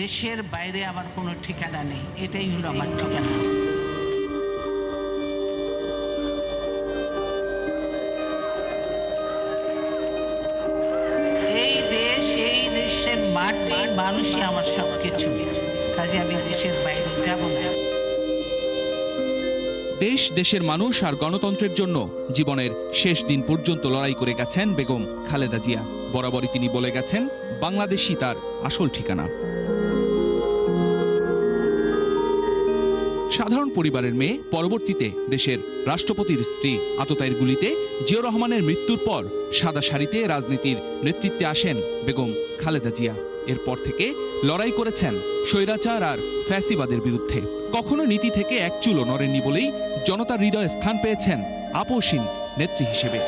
দেশের বাইরে আমার কোনো ঠিকানা নেই, এটাই হলো আমার ঠিকানা। এই দেশ, এই দেশের মাটি, মানুষই আমার সবকিছু, কাজে আমি দেশের বাইরে যাব না। দেশ, দেশের মানুষ আর গণতন্ত্রের জন্য জীবনের শেষ দিন পর্যন্ত লড়াই করে গেছেন বেগম খালেদা জিয়া। বরাবরই তিনি বলে গেছেন, বাংলাদেশই তার আসল ঠিকানা। সাধারণ পরিবারের মেয়ে, পরবর্তীতে দেশের রাষ্ট্রপতির স্ত্রী, আততায়ীর গুলিতে জিয়াউর রহমানের মৃত্যুর পর সাদা শাড়িতে রাজনীতির নেতৃত্বে আসেন বেগম খালেদা জিয়া। এরপর থেকে লড়াই করেছেন স্বৈরাচার আর ফ্যাসিবাদের বিরুদ্ধে। কখনো নীতি থেকে এক চুলও নড়েননি বলেই জনতার হৃদয়ে স্থান পেয়েছেন আপোষহীন নেত্রী হিসেবে।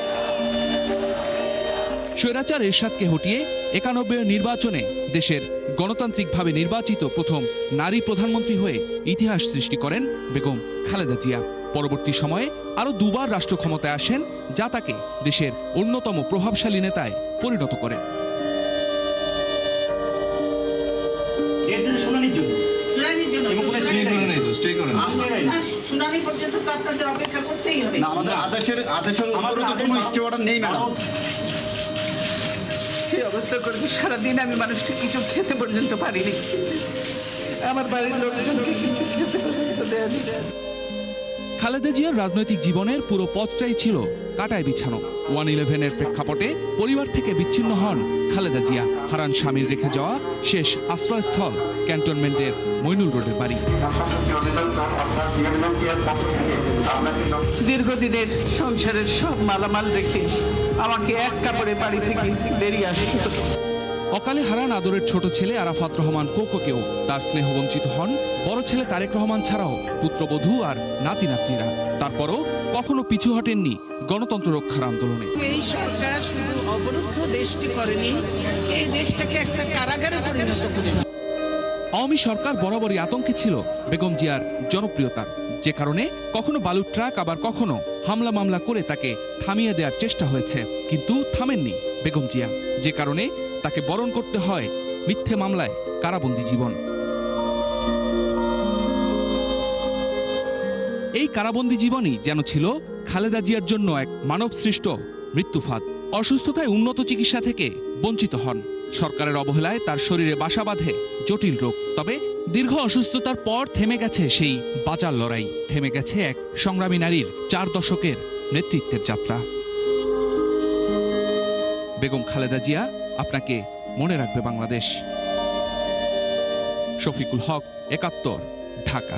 স্বৈরাচার এরশাদকে হটিয়ে ৯১ নির্বাচনে দেশের গণতান্ত্রিকভাবে নির্বাচিত প্রথম নারী প্রধানমন্ত্রী হয়ে ইতিহাস সৃষ্টি করেন বেগম খালেদা জিয়া। পরবর্তী সময়ে আরও দুবার রাষ্ট্র ক্ষমতায় আসেন, যা তাকে দেশের অন্যতম প্রভাবশালী নেতায় পরিণত করে। অবস্থা করেছে, সারাদিন আমি মানুষটা কিছু খেতে পর্যন্ত পারিনি, আমার বাড়ির লোকজনকে কিছু খেতে পর্যন্ত দেয়নি। খালেদা জিয়ার রাজনৈতিক জীবনের পুরো পথটাই ছিল কাটায় বিছানো। 1/11-এর প্রেক্ষাপটে পরিবার থেকে বিচ্ছিন্ন হন খালেদা জিয়া, হারান স্বামীর রেখে যাওয়া শেষ আশ্রয়স্থল ক্যান্টনমেন্টের মইনুল রোডের বাড়ি। দীর্ঘদিনের সংসারের সব মালামাল রেখে আমাকে এক কাপড়ে বাড়ি থেকে বেরিয়ে আসতে হতো। অকালে হারান আদরের ছোট ছেলে আরাফাত রহমান কোকোকেও। তার স্নেহ বঞ্চিত হন বড় ছেলে তারেক রহমান ছাড়াও পুত্রবধূ আর নাতি নাতনিরা। তারপরও কখনো পিছু হটেননি গণতন্ত্র রক্ষার আন্দোলনে। এই সরকার শুধু অবরুদ্ধ দেশটি করেনি, এই দেশটাকে একটা কারাগারে পরিণত করেছে। আওয়ামী সরকার বরাবরই আতঙ্কে ছিল বেগম জিয়ার জনপ্রিয়তার, যে কারণে কখনো বালুর ট্রাক, আবার কখনো হামলা মামলা করে তাকে থামিয়ে দেওয়ার চেষ্টা হয়েছে, কিন্তু থামেননি বেগম জিয়া, যে কারণে তাকে বরণ করতে হয় মিথ্যে মামলায় কারাবন্দী জীবন। এই কারাবন্দী জীবনই যেন ছিল খালেদা জিয়ার জন্য এক মানবসৃষ্ট মৃত্যুফাঁদ। অসুস্থতায় উন্নত চিকিৎসা থেকে বঞ্চিত হন। সরকারের অবহেলায় তার শরীরে বাসা বাঁধে জটিল রোগ। তবে দীর্ঘ অসুস্থতার পর থেমে গেছে সেই বাঁচার লড়াই, থেমে গেছে এক সংগ্রামী নারীর 4 দশকের নেতৃত্বের যাত্রা। বেগম খালেদা জিয়া আপনাকে মনে রাখবে বাংলাদেশ। শফিকুল হক, ৭১, ঢাকা।